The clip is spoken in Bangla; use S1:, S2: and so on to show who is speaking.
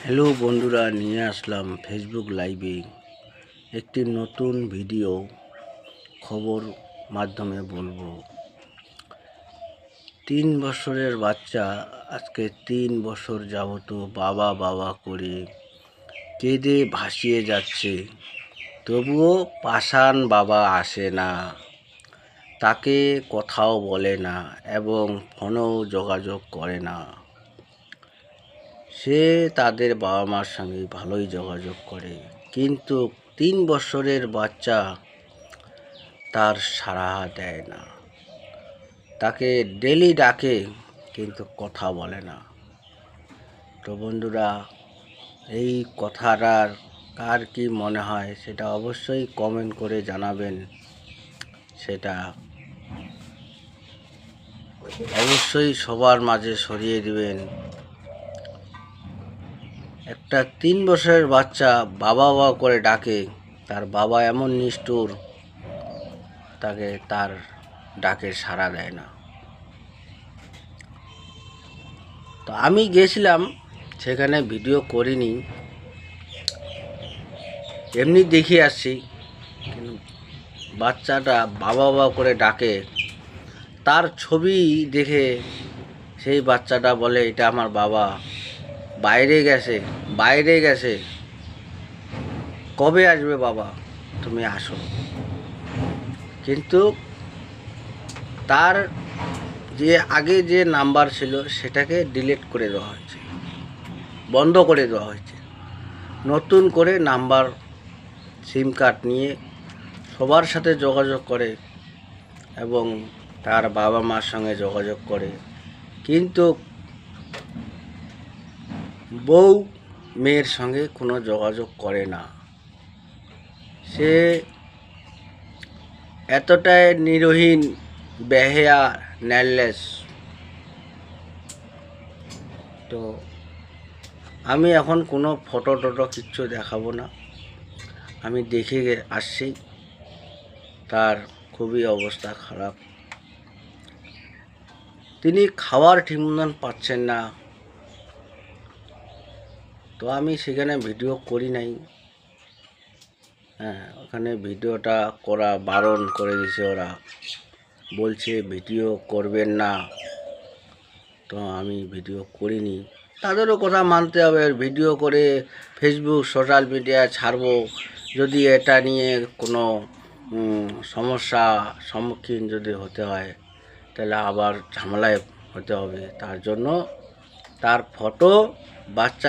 S1: হ্যালো বন্ধুরা, নিয়ে আসলাম ফেসবুক লাইভে একটি নতুন ভিডিও খবর মাধ্যমে বলবো। 3 বছরের বাচ্চা আজকে 3 বছর যাবত বাবা বাবা করে কেঁদে ভাসিয়ে যাচ্ছে, তবুও পাষাণ বাবা আসে না, তাকে কথাও বলে না এবং ফোনেও যোগাযোগ করে না। সে তাদের বাবা মার সঙ্গে ভালোই যোগাযোগ করে, কিন্তু 3 বছরের বাচ্চা তার সাড়া দেয় না। তাকে ডেলি ডাকে কিন্তু কথা বলে না। তো বন্ধুরা, এই কথাটার কার কি মনে হয় সেটা অবশ্যই কমেন্ট করে জানাবেন। সেটা অবশ্যই সবার মাঝে ছড়িয়ে দিবেন। একটা 3 বছরের বাচ্চা বাবা বাবা করে ডাকে, তার বাবা এমন নিষ্ঠুর, তাকে তার ডাকে সাড়া দেয় না। তো আমি গেছিলাম, সেখানে ভিডিও করিনি, এমনি দেখে আসছি। কিন্তু বাচ্চাটা বাবা বাবা করে ডাকে, তার ছবি দেখে সেই বাচ্চাটা বলে এটা আমার বাবা, বাইরে গেছে, কবে আসবে বাবা, তুমি আসো। কিন্তু তার যে আগে যে নাম্বার ছিল সেটাকে ডিলিট করে দেওয়া হয়েছে, বন্ধ করে দেওয়া হয়েছে। নতুন করে নাম্বার, সিম কার্ড নিয়ে সবার সাথে যোগাযোগ করে এবং তার বাবা মার সঙ্গে যোগাযোগ করে, কিন্তু বউ মেয়ের সঙ্গে কোনো যোগাযোগ করে না। সে এতটাই নিরহীন, বেহেয়া, নেললেস। তো আমি এখন কোনো ফটো টটো কিচ্ছু দেখাবো না, আমি দেখে আসছি তার খুবই অবস্থা খারাপ। তিনি খাওয়ার ঠিক মতন পাচ্ছেন না। তো আমি সেখানে ভিডিও করি নাই। ওখানে ভিডিওটা করা বারণ করে দিয়েছে, ওরা বলছে ভিডিও করবেন না। তো আমি ভিডিও করিনি, তাদেরও কথা মানতে হবে। ভিডিও করে ফেসবুক সোশ্যাল মিডিয়ায় ছাড়বো, যদি এটা নিয়ে কোনো সমস্যা সম্মুখীন যদি হতে হয় তাহলে আবার ঝামেলায় হতে হবে। তার জন্য তার ফটো বাচ্চা